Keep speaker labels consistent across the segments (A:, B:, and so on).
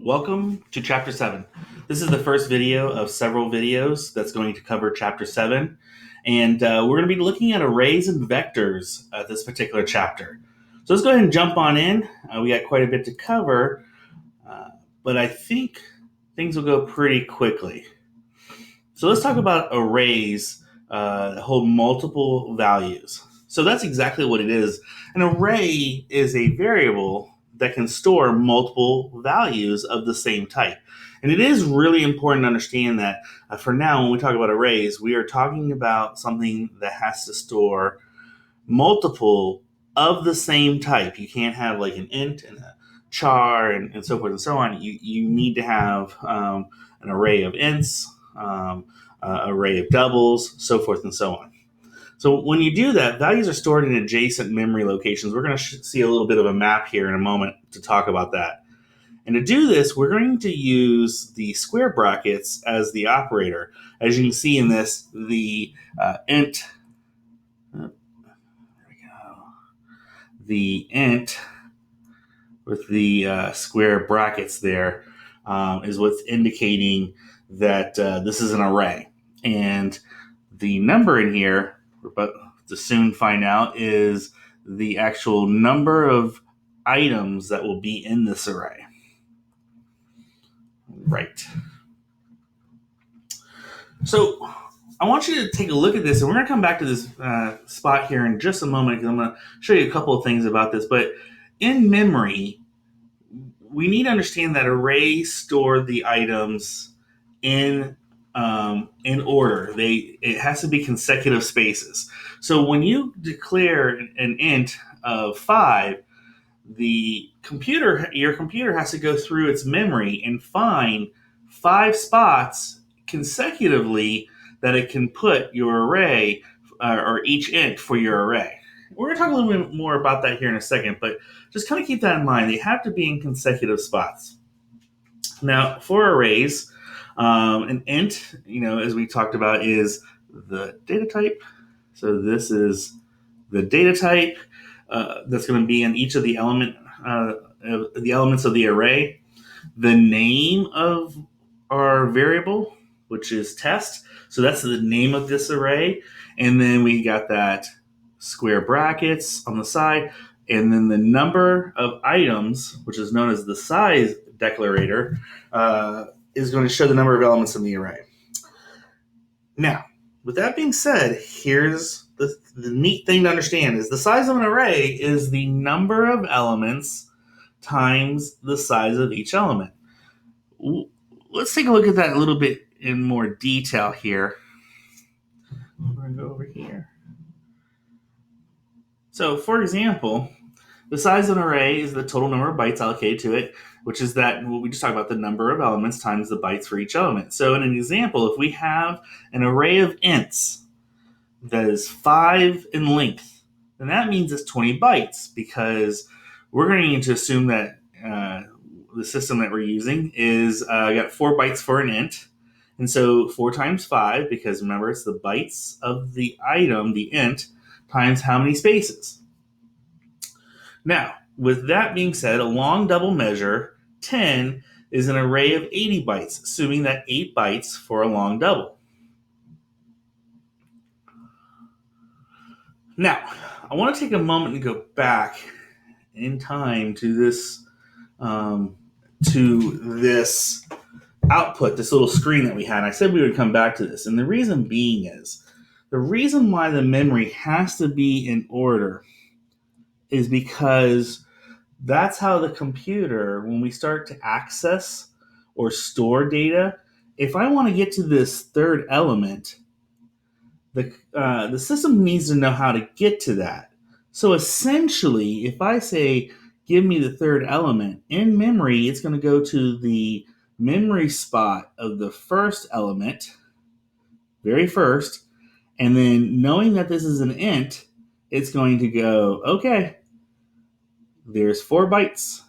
A: Welcome to Chapter 7. This is the first video of several videos that's going to cover Chapter 7. And we're going to be looking at arrays and vectors this particular chapter. So let's go ahead and jump on in. We got quite a bit to cover, but I think things will go pretty quickly. So let's talk about arrays that hold multiple values. So that's exactly what it is. An array is a variable that can store multiple values of the same type. And it is really important to understand that for now, when we talk about arrays, we are talking about something that has to store multiple of the same type. You can't have like an int and a char and so forth and so on. You need to have an array of ints, array of doubles, so forth and so on. So when you do that, values are stored in adjacent memory locations. We're going to see a little bit of a map here in a moment to talk about that. And to do this, we're going to use the square brackets as the operator. As you can see in this, the int, with the square brackets there is what's indicating that this is an array. And the number in here, we're about to soon find out, is the actual number of items that will be in this array. Right. So I want you to take a look at this, and we're going to come back to this spot here in just a moment because I'm going to show you a couple of things about this. But in memory, we need to understand that arrays store the items in order. It has to be consecutive spaces. So when you declare an int of 5, your computer has to go through its memory and find 5 spots consecutively that it can put your array or each int for your array. We're going to talk a little bit more about that here in a second, but just kind of keep that in mind. They have to be in consecutive spots. Now, for arrays, an int, as we talked about, is the data type. So this is the data type that's going to be in each of the elements of the array. The name of our variable, which is test. So that's the name of this array. And then we got that square brackets on the side. And then the number of items, which is known as the size declarator, is going to show the number of elements in the array. Now, with that being said, here's the neat thing to understand is the size of an array is the number of elements times the size of each element. Let's take a look at that a little bit in more detail here. We're going to go over here. So, for example, the size of an array is the total number of bytes allocated to it, which is that what we just talked about, the number of elements times the bytes for each element. So in an example, if we have an array of ints that is 5 in length, then that means it's 20 bytes because we're going to assume that the system that we're using is got 4 bytes for an int. And so 4 times 5, because remember, it's the bytes of the item, the int, times how many spaces. Now, with that being said, a long double measure, 10, is an array of 80 bytes, assuming that 8 bytes for a long double. Now, I want to take a moment and go back in time to this output, this little screen that we had. I said we would come back to this, and the reason being is the reason why the memory has to be in order is because that's how the computer, when we start to access or store data, if I want to get to this third element, the system needs to know how to get to that. So essentially, if I say, give me the third element, in memory, it's going to go to the memory spot of the first element, very first, and then knowing that this is an int, it's going to go, okay, there's 4 bytes.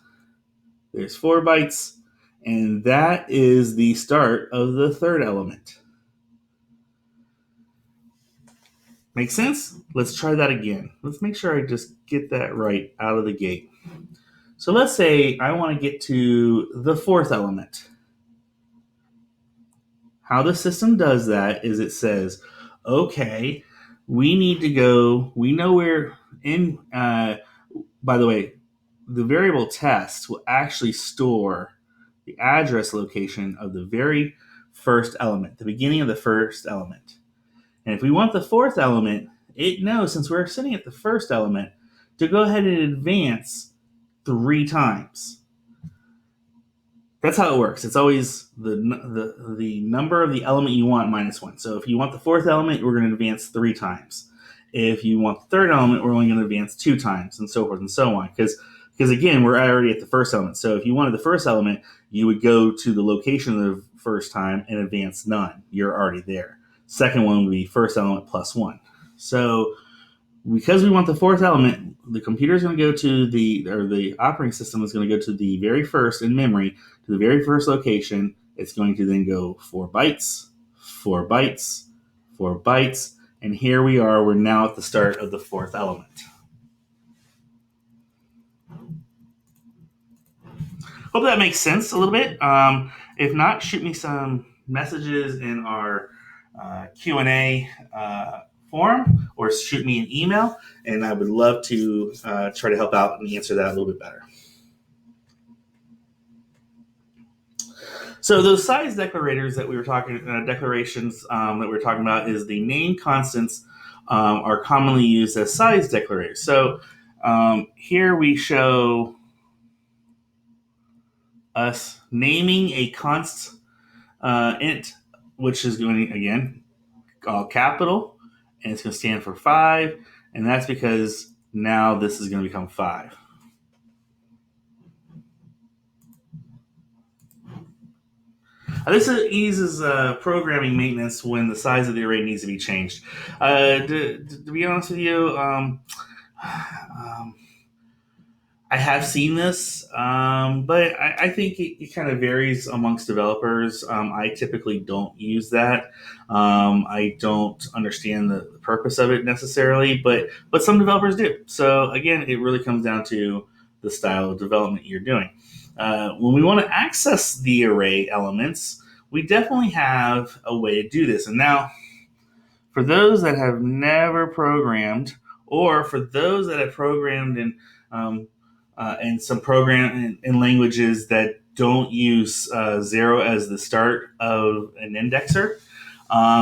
A: There's 4 bytes, and that is the start of the third element. Make sense? Let's try that again. Let's make sure I just get that right out of the gate. So let's say I want to get to the fourth element. How the system does that is it says, okay, we need to go, we know we're in, by the way, the variable test will actually store the address location of the very first element, the beginning of the first element. And if we want the fourth element, it knows, since we're sitting at the first element, to go ahead and advance 3 times. That's how it works. It's always the number of the element you want minus 1. So if you want the fourth element, we're going to advance 3 times. If you want the third element, we're only going to advance 2 times, and so forth and so on. Because again, we're already at the first element. So if you wanted the first element, you would go to the location of the first time and advance none. You're already there. Second one would be first element plus 1. So because we want the fourth element, the computer is going to go to the operating system is going to go to the very first in memory, to the very first location. It's going to then go 4 bytes, 4 bytes, 4 bytes, and here we are. We're now at the start of the fourth element. Hope that makes sense a little bit. If not, shoot me some messages in our Q&A forum, or shoot me an email, and I would love to try to help out and answer that a little bit better. So those size declarators that we were talking, declarations that we were talking about, is the name constants are commonly used as size declarators. So here we show us naming a const int, which is going to, again, all capital, and it's going to stand for 5, and that's because now this is going to become 5. This eases programming maintenance when the size of the array needs to be changed. To be honest with you, I have seen this, but I think it kind of varies amongst developers. I typically don't use that. I don't understand the purpose of it necessarily, but some developers do. So again, it really comes down to the style of development you're doing. When we want to access the array elements, we definitely have a way to do this. And now, for those that have never programmed, or for those that have programmed in some program in languages that don't use 0 as the start of an indexer,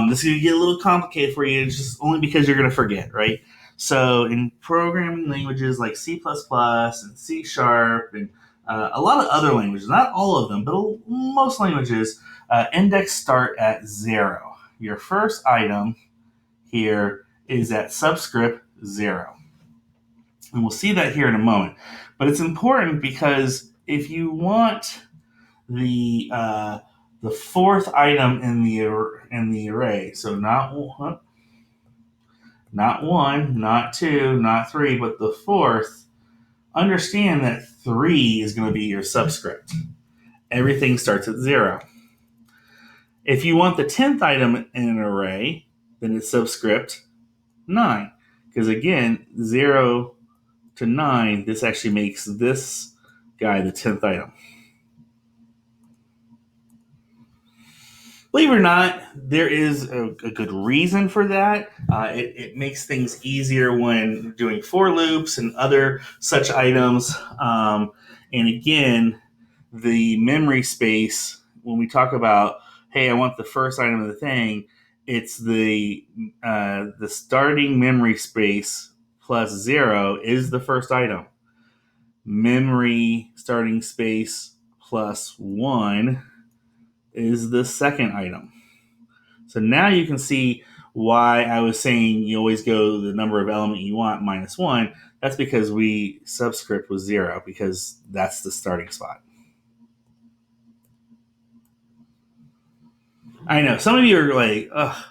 A: this is going to get a little complicated for you, just only because you're going to forget, right? So in programming languages like C++ and C# and a lot of other languages, not all of them, but most languages, index start at 0. Your first item here is at subscript 0. And we'll see that here in a moment. But it's important because if you want the fourth item in the array, so not 1, not 2, not 3, but the fourth, understand that 3 is going to be your subscript. Everything starts at 0. If you want the 10th item in an array, then it's subscript 9. Because again, 0 to 9, this actually makes this guy the 10th item. Believe it or not, there is a good reason for that. It makes things easier when doing for loops and other such items. And again, the memory space, when we talk about, hey, I want the first item of the thing, it's the starting memory space plus 0 is the first item. Memory starting space plus 1 is the second item. So now you can see why I was saying you always go the number of element you want minus 1. That's because we subscript was 0, because that's the starting spot. I know some of you are like, ugh,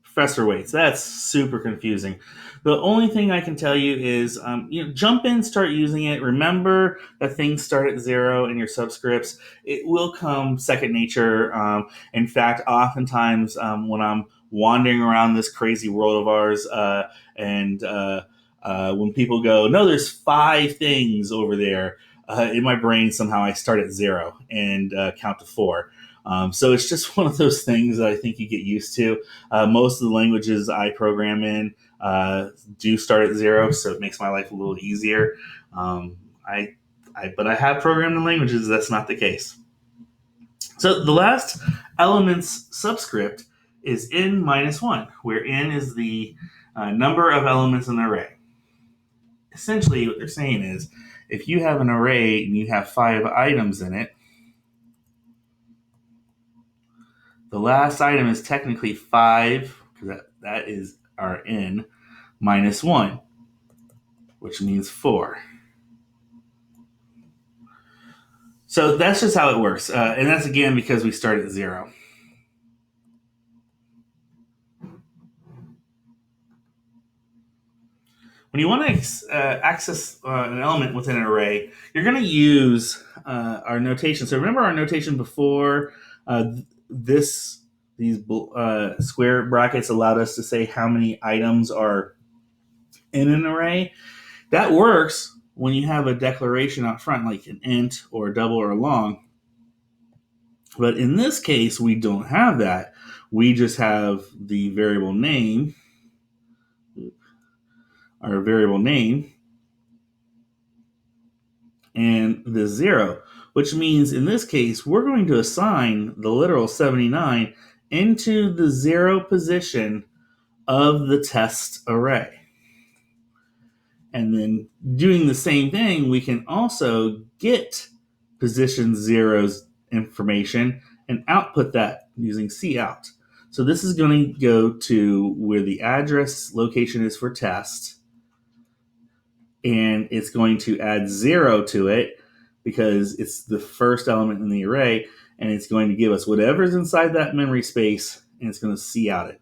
A: Professor Waits, that's super confusing. The only thing I can tell you is, jump in, start using it. Remember that things start at 0 in your subscripts. It will come second nature. In fact, oftentimes when I'm wandering around this crazy world of ours, and when people go, no, there's 5 things over there, in my brain somehow I start at 0 and count to 4. So it's just one of those things that I think you get used to. Most of the languages I program in do start at 0, so it makes my life a little easier. Um, I, but I have programmed in languages that's not the case. So the last element's subscript is n minus 1, where n is the number of elements in the array. Essentially, what they're saying is if you have an array and you have 5 items in it, the last item is technically 5, because that is our n, minus 1, which means 4. So that's just how it works. And that's again because we start at 0. When you want to access an element within an array, you're going to use our notation. So remember our notation before this these square brackets allowed us to say how many items are in an array. That works when you have a declaration out front, like an int or a double or a long. But in this case, we don't have that. We just have the variable name, our variable name, and the 0, which means in this case, we're going to assign the literal 79 into the 0 position of the test array. And then doing the same thing, we can also get position 0's information and output that using cout. So this is going to go to where the address location is for test, and it's going to add 0 to it because it's the first element in the array, and it's going to give us whatever's inside that memory space, and it's going to cout it.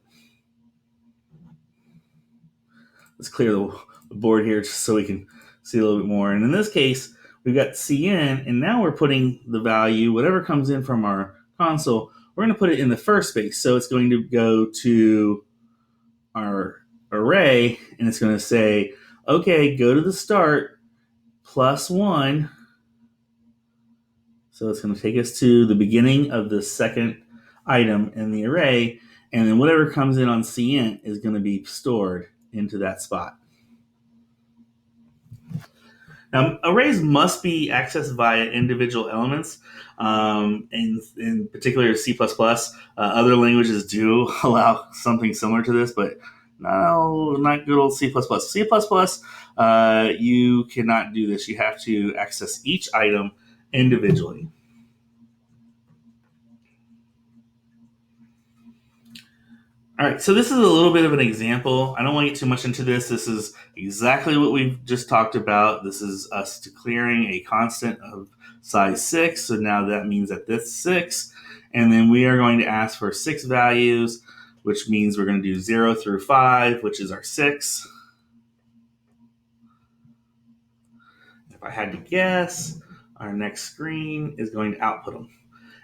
A: Let's clear the board here just so we can see a little bit more. And in this case, we've got cn, and now we're putting the value, whatever comes in from our console, we're going to put it in the first space. So it's going to go to our array, and it's going to say, okay, go to the start, +1. So it's going to take us to the beginning of the second item in the array, and then whatever comes in on cn is going to be stored into that spot. Now, arrays must be accessed via individual elements. In particular, C++. Other languages do allow something similar to this, but no, not good old C++. C++, you cannot do this. You have to access each item individually. All right, so this is a little bit of an example. I don't want to get too much into this. This is exactly what we've just talked about. This is us declaring a constant of size 6. So now that means that that's 6. And then we are going to ask for 6 values, which means we're going to do 0 through 5, which is our 6. If I had to guess, our next screen is going to output them.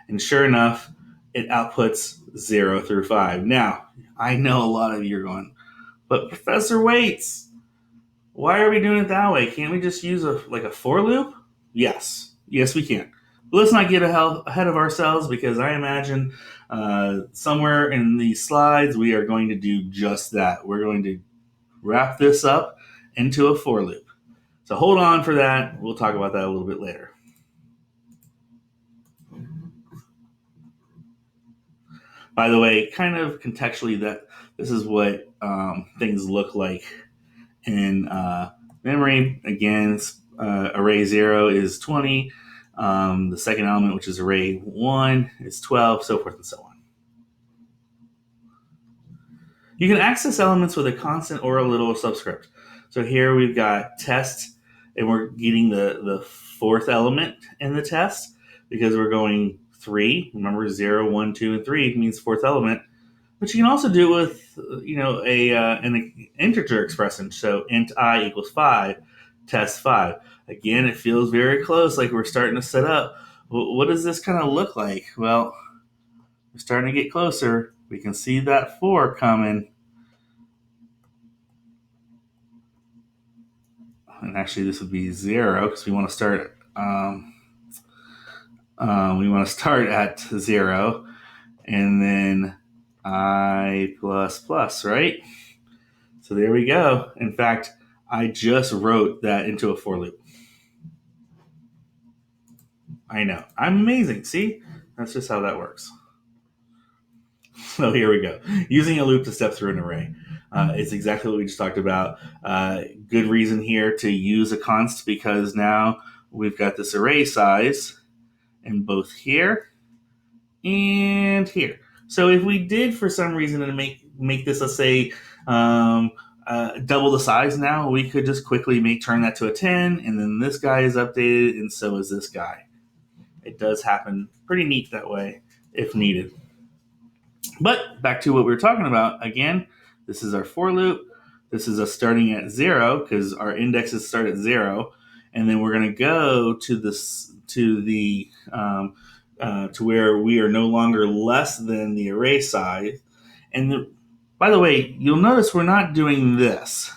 A: And sure enough, it outputs 0 through 5. Now, I know a lot of you are going, but Professor Waits, why are we doing it that way? Can't we just use a for loop? Yes, we can. But let's not get ahead of ourselves, because I imagine somewhere in these slides we are going to do just that. We're going to wrap this up into a for loop. So hold on for that. We'll talk about that a little bit later. By the way, kind of contextually, that this is what things look like in memory. Again, array 0 is 20. The second element, which is array 1, is 12, so forth and so on. You can access elements with a constant or a literal subscript. So here we've got test, and we're getting the fourth element in the test because we're going 3. Remember, 0, 1, 2, and 3 means fourth element. But you can also do it with an integer expression. So int I equals 5, test 5. Again, it feels very close, like we're starting to set up. What does this kind of look like? Well, we're starting to get closer. We can see that 4 coming. And actually, this would be 0 because we want to start We want to start at 0 and then I plus plus, right? So there we go. In fact, I just wrote that into a for loop. I know. I'm amazing. See? That's just how that works. So here we go. Using a loop to step through an array. It's exactly what we just talked about. Good reason here to use a const because now we've got this array size in both here and here. So if we did for some reason to make this, let's say, double the size now, we could just quickly turn that to a 10, and then this guy is updated, and so is this guy. It does happen pretty neat that way if needed. But back to what we were talking about, again, this is our for loop. This is us starting at 0 because our indexes start at 0, and then we're going to go to this to where we are no longer less than the array size. And by the way, you'll notice we're not doing this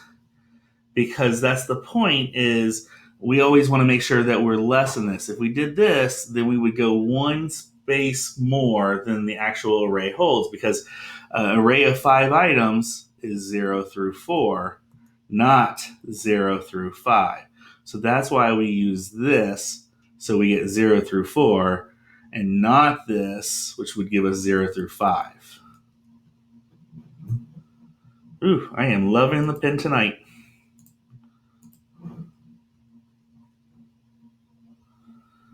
A: because that's the point. Is we always want to make sure that we're less than this. If we did this, then we would go one space more than the actual array holds because an array of 5 items is 0 through 4, not 0 through 5. So that's why we use this, so we get 0 through 4, and not this, which would give us 0 through 5. Ooh, I am loving the pen tonight.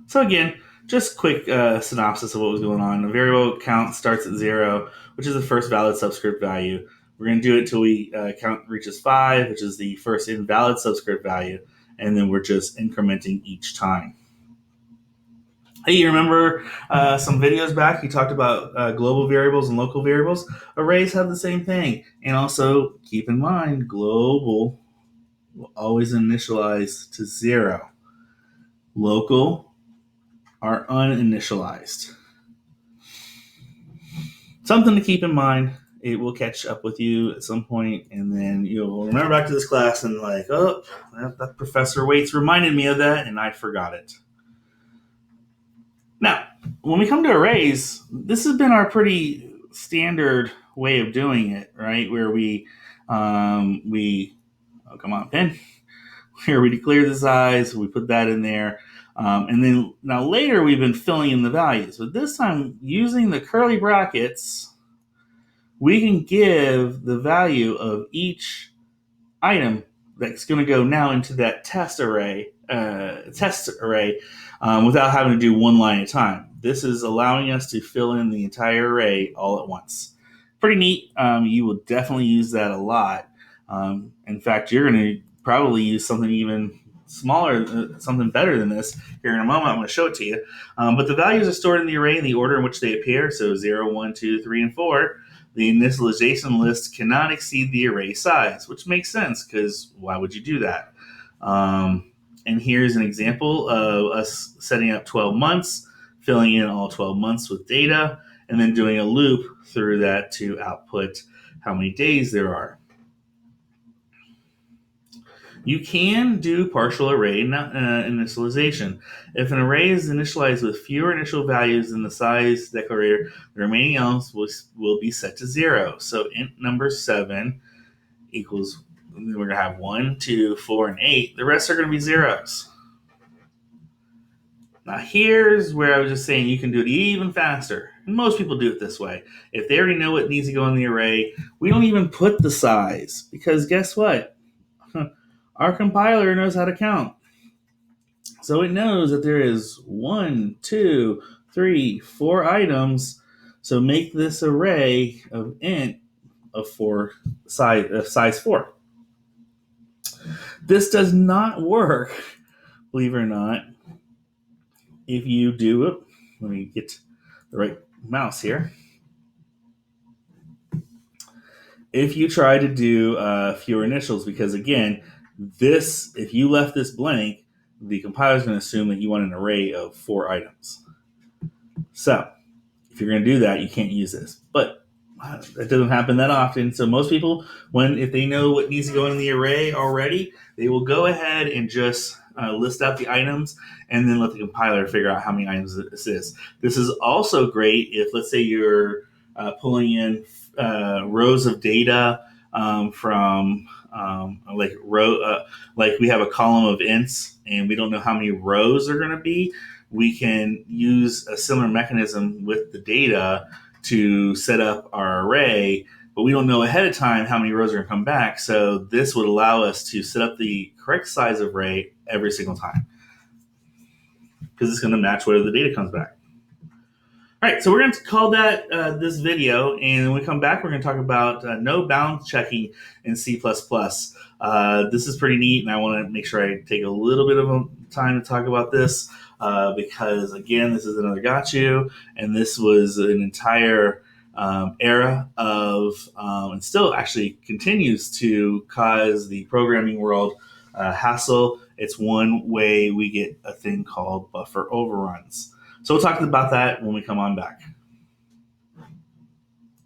A: So again, just quick synopsis of what was going on. A variable count starts at 0, which is the first valid subscript value. We're going to do it until we count reaches 5, which is the first invalid subscript value, and then we're just incrementing each time. Hey, you remember some videos back, you talked about global variables and local variables? Arrays have the same thing. And also, keep in mind, global will always initialize to 0. Local are uninitialized. Something to keep in mind. It will catch up with you at some point, and then you'll remember back to this class and like, oh, that Professor Waits reminded me of that, and I forgot it. Now, when we come to arrays, this has been our pretty standard way of doing it, right? Where oh, come on, pen. Where we declare the size, we put that in there. And then now later we've been filling in the values. But this time, using the curly brackets, we can give the value of each item that's going to go now into that test array without having to do one line at a time. This is allowing us to fill in the entire array all at once. Pretty neat. You will definitely use that a lot. In fact, you're going to probably use something even smaller, something better than this here in a moment. I'm going to show it to you. But the values are stored in the array in the order in which they appear. So 0, 1, 2, 3, and 4. The initialization list cannot exceed the array size, which makes sense because why would you do that? And here's an example of us setting up 12 months, filling in all 12 months with data, and then doing a loop through that to output how many days there are. You can do partial array initialization. If an array is initialized with fewer initial values than the size declarator, the remaining elements will be set to 0. So int number 7 equals, we're going to have 1, 2, 4, and 8. The rest are going to be zeros. Now here's where I was just saying you can do it even faster. And most people do it this way. If they already know what needs to go in the array, we don't even put the size because guess what? Our compiler knows how to count. So it knows that there is 1, 2, 3, 4 items. So make this array of int of size 4. This does not work, believe it or not, if you do it. Let me get the right mouse here. If you try to do fewer initials, because again, if you left this blank, the compiler is going to assume that you want an array of 4 items. So if you're going to do that, you can't use this. But that doesn't happen that often. So most people, if they know what needs to go in the array already, they will go ahead and just list out the items, and then let the compiler figure out how many items this is. This is also great if, let's say, you're pulling in rows of data from like we have a column of ints and we don't know how many rows are going to be. We can use a similar mechanism with the data to set up our array, but we don't know ahead of time how many rows are going to come back. So this would allow us to set up the correct size of array every single time because it's going to match whatever the data comes back. All right, so we're going to call that this video, and when we come back, we're going to talk about no bound checking in C++. This is pretty neat, and I want to make sure I take a little bit of time to talk about this because, again, this is another got you, and this was an entire era of, and still actually continues to cause the programming world hassle. It's one way we get a thing called buffer overruns. So we'll talk about that when we come on back.